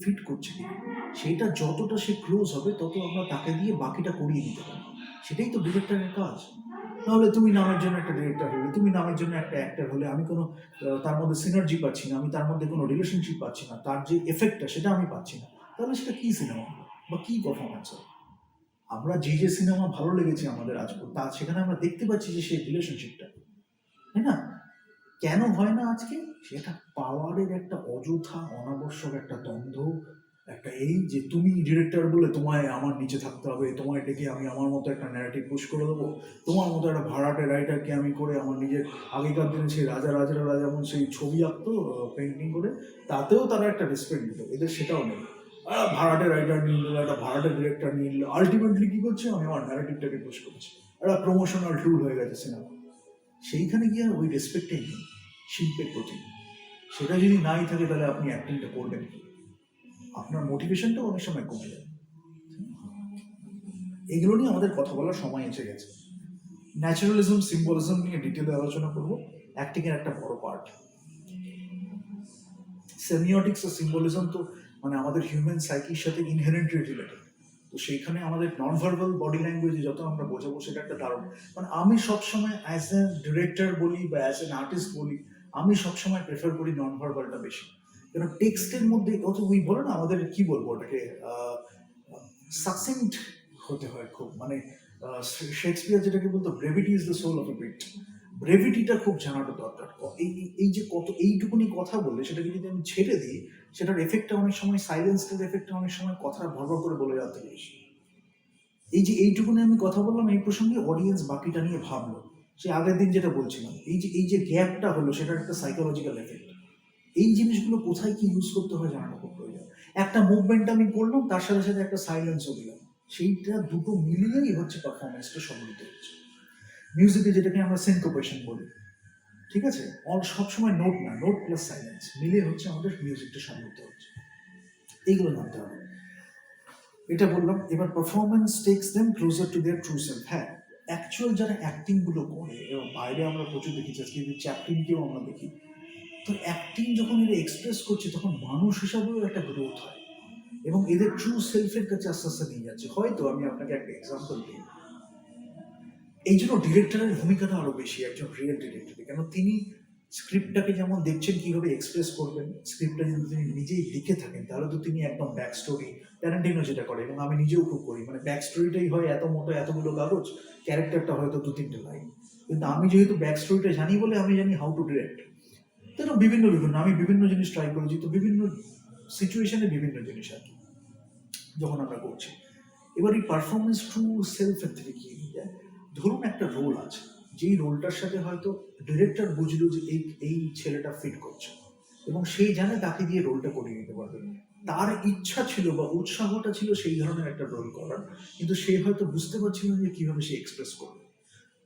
ফিট করছে কিনা, সেইটা যতটা সে ক্লোজ হবে তত আমরা তাকে দিয়ে বাকিটা করিয়ে নিতে পারি। সেটাই তো ডিরেক্টরের কাজ। নাহলে তুমি নামের জন্য একটা ডিরেক্টর হলে, তুমি নামের জন্য একটা অ্যাক্টর হলে, আমি কোনো তার মধ্যে সিনার্জি পাচ্ছি না, আমি তার মধ্যে কোনো রিলেশনশিপ পাচ্ছি না, তার যে এফেক্টটা সেটা আমি পাচ্ছি না, তাহলে সেটা কী সিনেমা হলো বা কী পারফরমেন্স হবে? আমরা যে সিনেমা ভালো লেগেছে আমাদের আজ তা সেখানে আমরা দেখতে পাচ্ছি যে সেই রিলেশনশিপটা, তাই না? কেন হয় না আজকে? সেটা পাওয়ারের একটা অযথা অনাবশ্যক একটা দ্বন্দ্ব, একটা এই যে তুমি ডিরেক্টর বলে তোমায় আমার নিচে থাকতে হবে, তোমায় ডেকে আমি আমার মতো একটা ন্যারেটিভ পুশ করে দেবো, তোমার মতো একটা ভাড়াটে রাইটারকে আমি করে আমার নিজের, আগেকার দিনে সেই রাজা যেমন সেই ছবি আঁকতো পেন্টিং করে, তাতেও তারা একটা রেসপেক্ট দিত, এদের সেটাও নেই। ভাড়াটে রাইটার নিয়ে নিল, একটা ভাড়াটে ডিরেক্টর নিয়ে নিল, আলটিমেটলি কী করছে, আমি আমার ন্যারেটিভটাকে পুশ করছি, একটা প্রমোশনাল টুল হয়ে গেছে সিনেমা। সেইখানে গিয়ে আর ওই রেসপেক্টটাই নেই শিল্পের প্রতি। সেটা যদি নাই থাকে তাহলে আপনি অ্যাক্টিংটা করবেন কি? আপনার মোটিভেশনটাও অনেক সময় কমে যাবে। এগুলো নিয়ে আমাদের কথা বলার সময় এসে গেছে। ন্যাচারালিজম, সিম্বলিজম নিয়ে ডিটেলে আলোচনা করবো, অ্যাক্টিংয়ের একটা বড় পার্ট। সেমিওটিক্স আর সিম্বলিজম তো মানে আমাদের হিউম্যান সাইকির সাথে ইনহেরেন্টলি রিলেটেড। তো সেইখানে আমাদের নন ভার্বাল বডি ল্যাঙ্গুয়েজে যত আমরা বোঝাবো সেটা একটা দারুণ, মানে আমি সবসময় অ্যাজ এ ডিরেক্টর বলি বা অ্যাজ এন আর্টিস্ট বলি, আমি সবসময় প্রেফার করি নন ভার্বালটা বেশি। কেন টেক্সটের মধ্যে অত ওই বলে না আমাদের কি বলবো ওটাকে, সাকসেন্ট হতে হয় খুব, মানে শেক্সপিয়ার যেটাকে বলতো brevity is the soul of a wit, ব্রেভিটিটা খুব জানাটা দরকার। এই যে কত এইটুকুনি কথা বললে সেটাকে যদি আমি ছেড়ে দিই, সেটার এফেক্টটা অনেক সময়, সাইলেন্সের এফেক্টটা অনেক সময় কথা ভরভর করে বলে যাতে বেশি। এই যে এইটুকুনি আমি কথা বললাম এই প্রসঙ্গে, অডিয়েন্স বাকিটা নিয়ে ভাবলো। সে আগের দিন যেটা বলছিলাম, এই যে গ্যাপটা হলো সেটার একটা সাইকোলজিক্যাল এফেক্ট। এই জিনিসগুলো কোথায় কি ইউজ করতে হয় জানানো খুব প্রয়োজন। একটা মুভমেন্ট আমি করলাম, তার সাথে সাথে একটা সাইলেন্সও দিলাম, সেইটা দুটো মিলিয়েই হচ্ছে পারফরমেন্সটা সমৃদ্ধ হচ্ছে। মিউজিকে যেটাকে আমরা সিনকোপেশন বলি, ঠিক আছে, সবসময় নোট না, নোট প্লাস সাইলেন্স মিলে হচ্ছে আমাদের মিউজিকটা সমৃদ্ধ হচ্ছে। এইগুলো জানতে হবে। এটা বললাম। এবার performance tax them closer to their true self. হ্যাঁ, অ্যাকচুয়াল যারা অ্যাক্টিংগুলো করে, এবং বাইরে আমরা প্রচুর দেখেছি, আজকে চ্যাপলিনকেও আমরা দেখি, তো অ্যাক্টিং যখন এরা এক্সপ্রেস করছে তখন মানুষ হিসাবেও একটা গ্রোথ হয়, এবং এদের ট্রু সেলফের কাছে আস্তে আস্তে নিয়ে যাচ্ছে। হয়তো আমি আপনাকে একটা এক্সাম্পল দিই, এই জন্য ডিরেক্টরের ভূমিকাটা আরো বেশি, একজন রিয়েল ডিরেক্টরের। কেন তিনি স্ক্রিপ্টটাকে যেমন দেখছেন কিভাবে এক্সপ্রেস করবেন, স্ক্রিপ্টটা যদি তিনি নিজেই লিখে থাকেন তাহলে তো তিনি একদম ব্যাক স্টোরি, ট্যারেন্টিনো যেটা করে এবং আমি নিজেও খুব করি, মানে ব্যাক স্টোরিটাই হয় এত মোটো এতগুলো কাগজ, ক্যারেক্টারটা হয়তো 2-3টে লাইন, কিন্তু আমি যেহেতু ব্যাক স্টোরিটা জানি বলে আমি জানি হাউ টু ডিরেক্ট। তো বিভিন্ন আমি বিভিন্ন জিনিস ট্রাই করেছি, তো বিভিন্ন সিচুয়েশনে বিভিন্ন জিনিস আর কি যখন আমরা করছি। এবার এই পারফরমেন্স ট্রু সেলফের থেকে কি নিয়ে যায়, ধরুন একটা রোল আছে, যেই রোলটার সাথে হয়তো ডিরেক্টর বুঝলো যে এই ছেলেটা ফিট করছে, এবং সেই জানে তাকে দিয়ে রোলটা করিয়ে নিতে পারবে, তার ইচ্ছা ছিল বা উৎসাহটা ছিল সেই ধরনের একটা রোল করার, কিন্তু সে হয়তো বুঝতে পারছিল না যে কিভাবে সে এক্সপ্রেস করবে।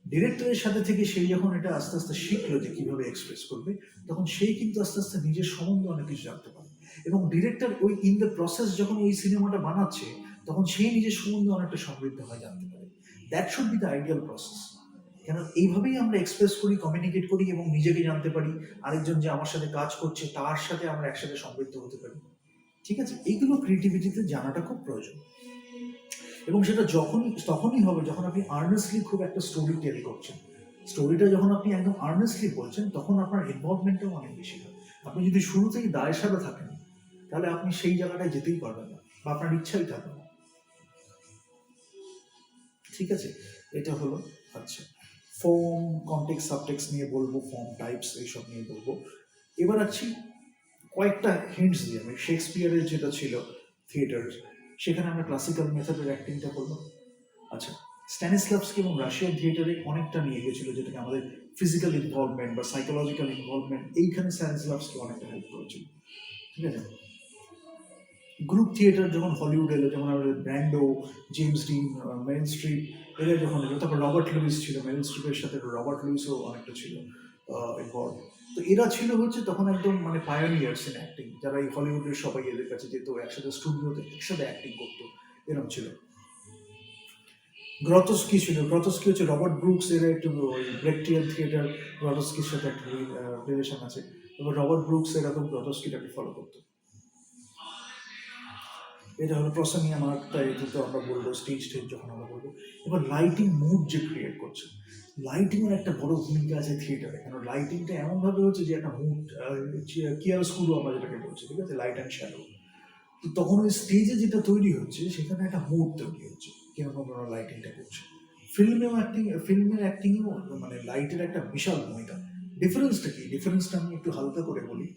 ডিরেক্টরের সাথে থেকে সেই যখন এটা আস্তে আস্তে শিখলো যে কিভাবে এক্সপ্রেস করবে, তখন সেই কিন্তু আস্তে আস্তে নিজের সম্বন্ধে অনেক কিছু জানতে পারে, এবং ডিরেক্টর ওই ইন দ্য প্রসেস যখন ওই সিনেমাটা বানাচ্ছে তখন সেই নিজের সম্বন্ধে অনেকটা সমৃদ্ধ হয় জানতে পারে। That should be the ideal process. কেন এইভাবেই আমরা এক্সপ্রেস করি, কমিউনিকেট করি এবং নিজেকে জানতে পারি, আরেকজন যে আমার সাথে কাজ করছে তার সাথে আমরা একসাথে সমৃদ্ধ হতে পারি। ঠিক আছে, এইগুলো ক্রিয়েটিভিটিতে জানাটা খুব প্রয়োজন, এবং সেটা তখনই হবে যখন আপনি আর্নেস্টলি খুব একটা স্টোরি টেল করছেন। স্টোরিটা যখন আপনি একদম আর্নেস্টলি বলছেন তখন আপনার ইনভলভমেন্টটাও অনেক বেশি হয়। আপনি যদি শুরুতেই দায়ের সাথে থাকেন তাহলে আপনি সেই জায়গাটায় যেতেই পারবেন না, বা আপনার ইচ্ছাই থাকবে না। ঠিক আছে, এটা হলো। আচ্ছা, ফর্ম, কনটেক্সট, সাবটেক্সট নিয়ে বলবো, ফর্ম টাইপস এইসব নিয়ে বলবো। এবার আছি কয়েকটা হিন্টস দিয়ে, আমি শেক্সপিয়ারের যেটা ছিল থিয়েটার, সেখানে আমরা ক্লাসিক্যাল মেথডের অ্যাক্টিংটা করলাম। আচ্ছা, স্ট্যানিস্লাভস্কি এবং রাশিয়ান থিয়েটারে অনেকটা নিয়ে গেছিলো, যেটাকে আমাদের ফিজিক্যাল ইনভলভমেন্ট বা সাইকোলজিক্যাল ইনভলভমেন্ট, এইখানে স্ট্যানিস্লাভস্কি অনেকটা হেল্প করেছিল। ঠিক আছে, গ্রুপ থিয়েটার যখন হলিউড এলো, যেমন আমাদের Brando, James dean, Meryl Streep, এরা যখন এলো, তারপর রবার্ট লুইস ছিল, মেরিল স্ট্রিপের সাথে রবার্ট লুইসও অনেকটা ছিল ইনভলভ। তো এরা ছিল হচ্ছে তখন একদম মানে পায়োনিয়ার্স ইন অ্যাক্টিং, যারা এই হলিউডের সবাই এদের কাছে যেত, একসাথে স্টুডিওতে একসাথে অ্যাক্টিং করতো, এরকম ছিল। গ্রতস্কি হচ্ছে রবার্ট ব্রুকস, এর একটু ওই ব্রেকটিয়ান থিয়েটার, গ্রতস্কির সাথে একটা রিলেশন আছে। এবার রবার্ট ব্রুকস এরকম গ্রোটোস্কিটাকে ফলো করতো। এটা হলো প্রসেনিয়াম আর্ট, তাই এটাতে আমরা বলবো স্টেজ যখন আমরা বলবো। এবার লাইটিং মুড যে ক্রিয়েট করছে, লাইটিংয়ের একটা বড় ভূমিকা আছে থিয়েটারে, কারণ লাইটিংটা এমনভাবে হচ্ছে যে একটা মুড, কিয়ারস্কুরো আমরা যেটাকে বলছি, ঠিক আছে, লাইট অ্যান্ড শ্যাডো। তো তখন ওই স্টেজে যেটা তৈরি হচ্ছে সেখানে একটা মুড তৈরি হচ্ছে কিরকম ওরা লাইটিংটা করছে। ফিল্মের অ্যাক্টিংয়েও মানে লাইটের একটা বিশাল ভূমিকা। ডিফারেন্সটা কি? ডিফারেন্সটা আমি একটু হালকা করে বলি,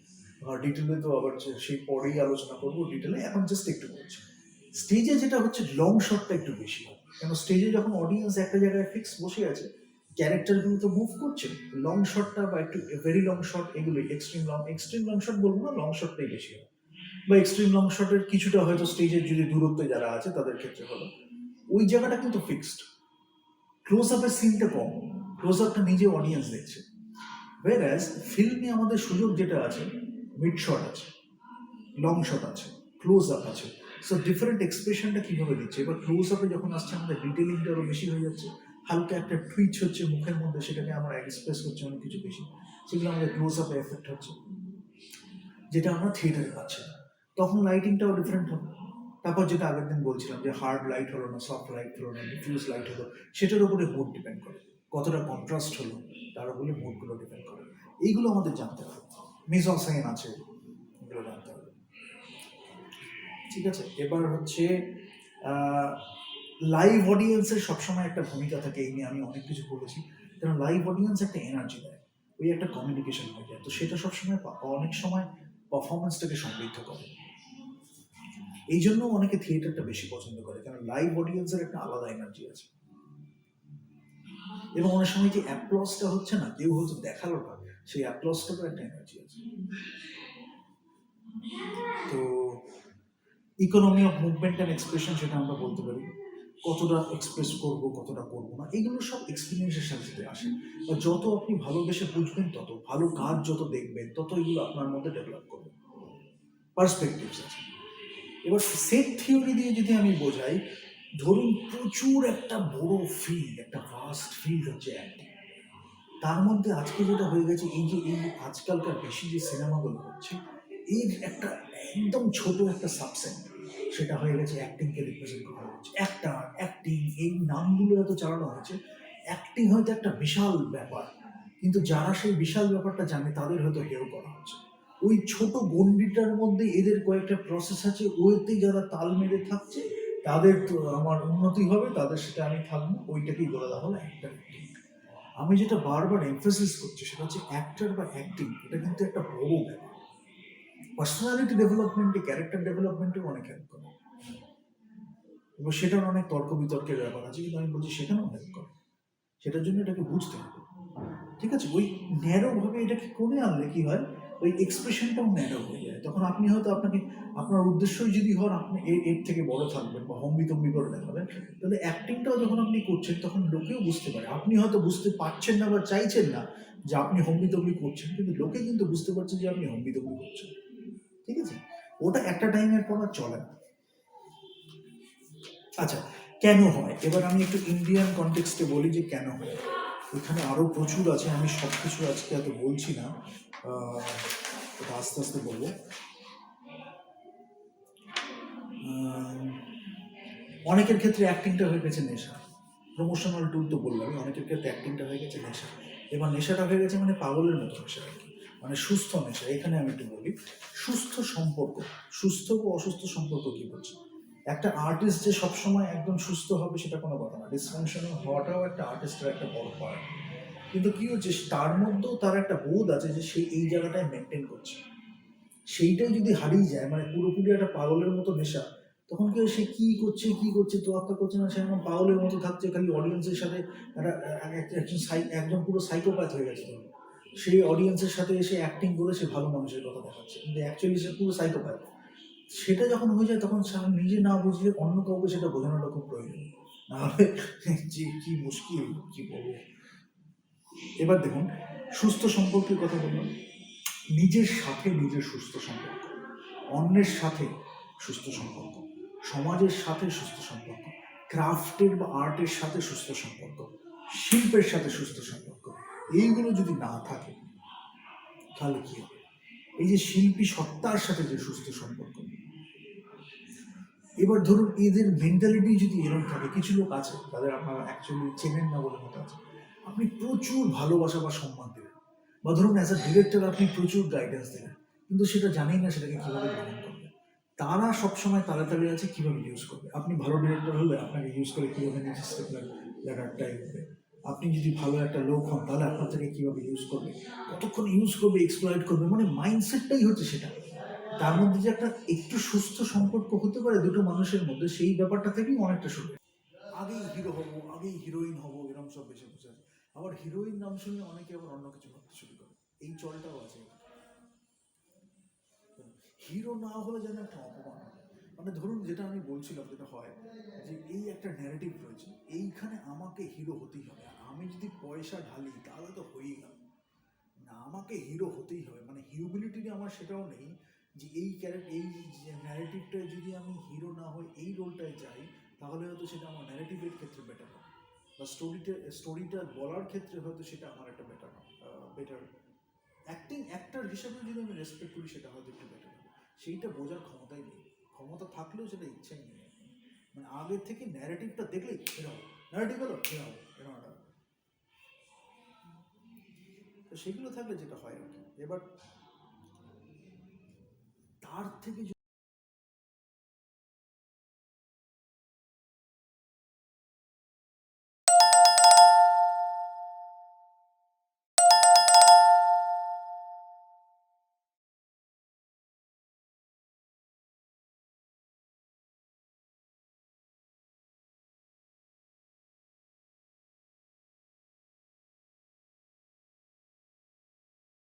আর ডিটেলে তো আবার সেই পরেই আলোচনা করবো ডিটেলে, এখন জাস্ট একটু বলছি। স্টেজে যেটা হচ্ছে লং শটটা একটু বেশি হয়, কেন স্টেজে যখন অডিয়েন্স একটা জায়গায় ফিক্স বসে আছে, ক্যারেক্টারগুলো তো মুভ করছে, লং শটটা বা একটু ভেরি লং শট, এগুলো এক্সট্রিম লং শট বলবো না, লং শটটাই বেশি হয়। বা এক্সট্রিম লং শটের কিছুটা হয়তো স্টেজের যদি দূরত্বে যারা আছে তাদের ক্ষেত্রে হলো, ওই জায়গাটা কিন্তু ফিক্সড। ক্লোজ আপের সিনটা কম, ক্লোজ আপটা নিজে অডিয়েন্স দেখছে। ওয়েরাজ ফিল্মে আমাদের সুযোগ যেটা আছে, মিড শট আছে, লং শট আছে, ক্লোজ আপ আছে। সো ডিফারেন্ট এক্সপ্রেশনটা কীভাবে দিচ্ছে। এবার ক্লোজ আপে যখন আসছে আমাদের ডিটেলিংটা আরও বেশি হয়ে যাচ্ছে, হালকা একটা টুইচ হচ্ছে মুখের মধ্যে, সেটাকে আমরা এক্সপ্রেস করছি অনেক কিছু বেশি, সেগুলো আমাদের ক্লোজ আপে এফেক্ট হচ্ছে, যেটা আমরা থিয়েটারে পাচ্ছি না। তখন লাইটিংটাও ডিফারেন্ট হবে। তারপর যেটা আগের দিন বলছিলাম যে হার্ড লাইট হলো না, সফট লাইট হলো না, ডিফিউজ লাইট হলো, সেটার উপরে মুড ডিপেন্ড করে, কতটা কন্ট্রাস্ট হলো তার উপরে মুডগুলো ডিপেন্ড করে। এইগুলো আমাদের জানতে হবে, মিজ-এন-সাইন আছে, এগুলো জানতে হবে, ঠিক আছে। এবার হচ্ছে লাইভ অডিয়েন্সের সবসময় একটা ভূমিকা থাকে, এই নিয়ে আমি অনেক কিছু বলেছি, কারণ লাইভ অডিয়েন্স একটা এনার্জি দেয়, ওই একটা কমিউনিকেশন হয়ে যায়, তো সেটা সবসময় অনেক সময় পারফরমেন্সটাকে সমৃদ্ধ করে। এই জন্য অনেকে থিয়েটারটা বেশি পছন্দ করে, কারণ লাইভ অডিয়েন্সের একটা আলাদা এনার্জি আছে, এবং অনেক সময় যে অ্যাপ্লসটা হচ্ছে না, কেউ হয়তো দেখালো না, সেই অ্যাপ্লসটারও একটা এনার্জি আছে। তো economy of movement and expression, সেটা আমরা বলতে পারি, কতটা এক্সপ্রেস করবো কতটা করবো না, এগুলো সব এক্সপিরিয়েন্সের সাথে সাথে আসে। আর যত আপনি ভালোবেসে বুঝবেন, তত ভালো কাজ যত দেখবেন, তত এগুলো আপনার মধ্যে ডেভেলপ করবে, পার্সপেক্টিভস আছে। এবার সেট থিওরি দিয়ে যদি আমি বোঝাই, ধরুন প্রচুর একটা বড় ফিল্ড, একটা ভাস্ট ফিল্ড হচ্ছে অ্যাক্টিং, তার মধ্যে আজকে যেটা হয়ে গেছে, এই আজকালকার বেশি যে সিনেমাগুলো হচ্ছে, এর একটা একদম ছোট একটা সাবসেট, সেটা হয়ে গেছে অ্যাক্টিংকে রিপ্রেজেন্ট করা হচ্ছে। অ্যাক্টিং, এই নামগুলো এত চালানো হয়েছে, অ্যাক্টিং হয়তো একটা বিশাল ব্যাপার, কিন্তু যারা সেই বিশাল ব্যাপারটা জানে তাদের হয়তো হেয় করা হচ্ছে। ওই ছোট গণ্ডিটার মধ্যে এদের কয়েকটা প্রসেস আছে, ওইতে যারা তাল মেরে থাকছে তাদের তো আমার উন্নতি হবে, তাদের সাথে আমি থাকবো, ওইটাকেই বলা হলো অ্যাক্টর। আমি যেটা বারবার এমফাসিস করছি সেটা হচ্ছে অ্যাক্টর বা অ্যাক্টিং, এটা কিন্তু একটা বড় ব্যাপার, পার্সোনালিটি ডেভেলপমেন্টে, ক্যারেক্টার ডেভেলপমেন্টেও অনেক হেল্প করে, এবং সেটার অনেক তর্ক বিতর্কের ব্যাপার আছে, কিন্তু আমি বলছি সেখানেও হেল্প করে। সেটার জন্য এটাকে বুঝতে হবে, ঠিক আছে। ওই ন্যারো ভাবে এটাকে করে আনলে কি হয়, ওই এক্সপ্রেশনটাও ন্যারো হয়ে যায়, তখন আপনি হয়তো আপনার উদ্দেশ্যই যদি হন আপনি এর থেকে বড় থাকবেন বা হম্বিতম্বি করে দেখাবেন, তাহলে অ্যাক্টিংটাও যখন আপনি করছেন তখন লোকেও বুঝতে পারে, আপনি হয়তো বুঝতে পারছেন না বা চাইছেন না যে আপনি হম্বিতম্বি করছেন, কিন্তু লোকে কিন্তু বুঝতে পারছে যে আপনি হম্বিতম্বি করছেন, ঠিক আছে। ওটা একটা টাইমের পর আর চলে না। আচ্ছা, কেন হয়, এবার আমি একটু ইন্ডিয়ান কনটেক্সটে বলি যে কেন হয়। এখানে আরও প্রচুর আছে, আমি সব কিছু আজকে এত বলছি না, এটা আস্তে আস্তে বলবো। অনেকের ক্ষেত্রে অ্যাক্টিংটা হয়ে গেছে নেশা, প্রমোশনাল টুল তো বললামই, অনেকের ক্ষেত্রে অ্যাক্টিংটা হয়ে গেছে নেশা। এবার নেশাটা হয়ে গেছে মানে পাগলের মতো নেশা আর কি, মানে সুস্থ নেশা। এখানে আমি একটু বলি সুস্থ সম্পর্ক, সুস্থ ও অসুস্থ সম্পর্ক কি বলছে। একটা আর্টিস্ট যে সবসময় একদম সুস্থ হবে সেটা কোনো কথা না, ডিসফাংশনাল হওয়াটাও একটা আর্টিস্টের একটা বড় পার্ট, কিন্তু কি হচ্ছে তার মধ্যেও তার একটা বোধ আছে যে সে এই জায়গাটায় মেনটেন করছে, সেইটাই যদি হারিয়ে যায়, মানে পুরোপুরি একটা পাগলের মতো নেশা, তখন কি সে কি করছে তোয়াক্কা করছে না, সে এখন পাগলের মতো থাকছে, খালি অডিয়েন্সের সাথে একজন পুরো সাইকোপ্যাথ হয়ে গেছে। ধরুন সেই অডিয়েন্সের সাথে এসে অ্যাক্টিং করে সে ভালো মানুষের কথা দেখাচ্ছে, কিন্তু অ্যাকচুয়ালি সে পুরো সাইকোপ্যাথ। সেটা যখন হয়ে যায় তখন সে নিজে না বুঝলে অন্য কাউকে সেটা বোঝানোটা খুব প্রয়োজন, নাহলে যে কি মুশকিল, কি বলবো। এবার দেখুন, সুস্থ সম্পর্কের কথা বললাম, নিজের সাথে নিজের সুস্থ সম্পর্ক, অন্যের সাথে সুস্থ সম্পর্ক, সমাজের সাথে সুস্থ সম্পর্ক, ক্রাফটের বা আর্টের সাথে সুস্থ সম্পর্ক, শিল্পের সাথে সুস্থ সম্পর্ক, এইগুলো যদি না থাকে তাহলে কি হবে। এই যে শিল্পী সত্তার সাথে যে সুস্থ সম্পর্ক। এবার ধরুন এদের মেন্টালিটি যদি এরকম থাকে, কিছু লোক আছে তাদের আপনারা অ্যাকচুয়ালি চেনেন না বলে মতো আছে, আপনি প্রচুর ভালোবাসা বা সম্মান দেবেন, বা ধরুন অ্যাজ আ ডিরেক্টর আপনি প্রচুর গাইডেন্স দেবেন, কিন্তু সেটা জানেই না সেটাকে কিভাবে গ্রহণ করবে। তারা সবসময় তাড়াতাড়ি আছে কিভাবে ইউজ করবে। আপনি ভালো ডিরেক্টর হলে আপনাকে ইউজ করে কিভাবে নিজের স্টেপলার লেখাটাই হবে। আপনি যদি ভালো একটা লোক হন তাহলে আপনার থেকে কিভাবে ইউজ করবে, কতক্ষণ ইউজ করবে, এক্সপ্লয়েট করবে, মানে মাইন্ডসেটটাই হচ্ছে সেটা। তার মধ্যে যে একটা একটু সুস্থ সম্পর্ক হতে পারে দুটো মানুষের মধ্যে, সেই ব্যাপারটা থেকেই অনেকটা শুরু। আগেই হিরো হবো, আগেই হিরোইন হবো, এরকম সব বেশি বুঝে আছে। আবার হিরোইন নাম শুনলে অনেকে আবার অন্য কিছু ভাবতে শুরু করে, এই চলটাও আছে। হিরো না হলে যেন একটা অপমান হয়। মানে ধরুন যেটা আমি বলছিলাম, যেটা হয় যে এই একটা ন্যারেটিভ রয়েছে, এইখানে আমাকে হিরো হতেই হবে, আর আমি যদি পয়সা ঢালি তাহলে তো হয়েই গেল না, আমাকে হিরো হতেই হবে। মানে হিউমিলিটি আমার সেটাও নেই যে এই ক্যারেক্টার, এই ন্যারেটিভটায় যদি আমি হিরো না হই, এই রোলটায় যাই, তাহলে হয়তো সেটা আমার ন্যারেটিভের ক্ষেত্রে বেটার হবে, বা স্টোরিটা বলার ক্ষেত্রে হয়তো সেটা আমার একটা বেটার অ্যাক্টার হিসেবে যদি আমি রেসপেক্ট করি, সেটা হয়তো একটু বেটার হবে। সেইটা বোঝার ক্ষমতাই নেই, ক্ষমতা থাকলেও সেটা ইচ্ছাই নেই। মানে আগের থেকে ন্যারেটিভটা দেখলেই এরকম, ন্যারেটিভ হলো এরকম এরকম একটা, তো সেগুলো থাকলে যেটা হয় আর কি। এবার তার থেকে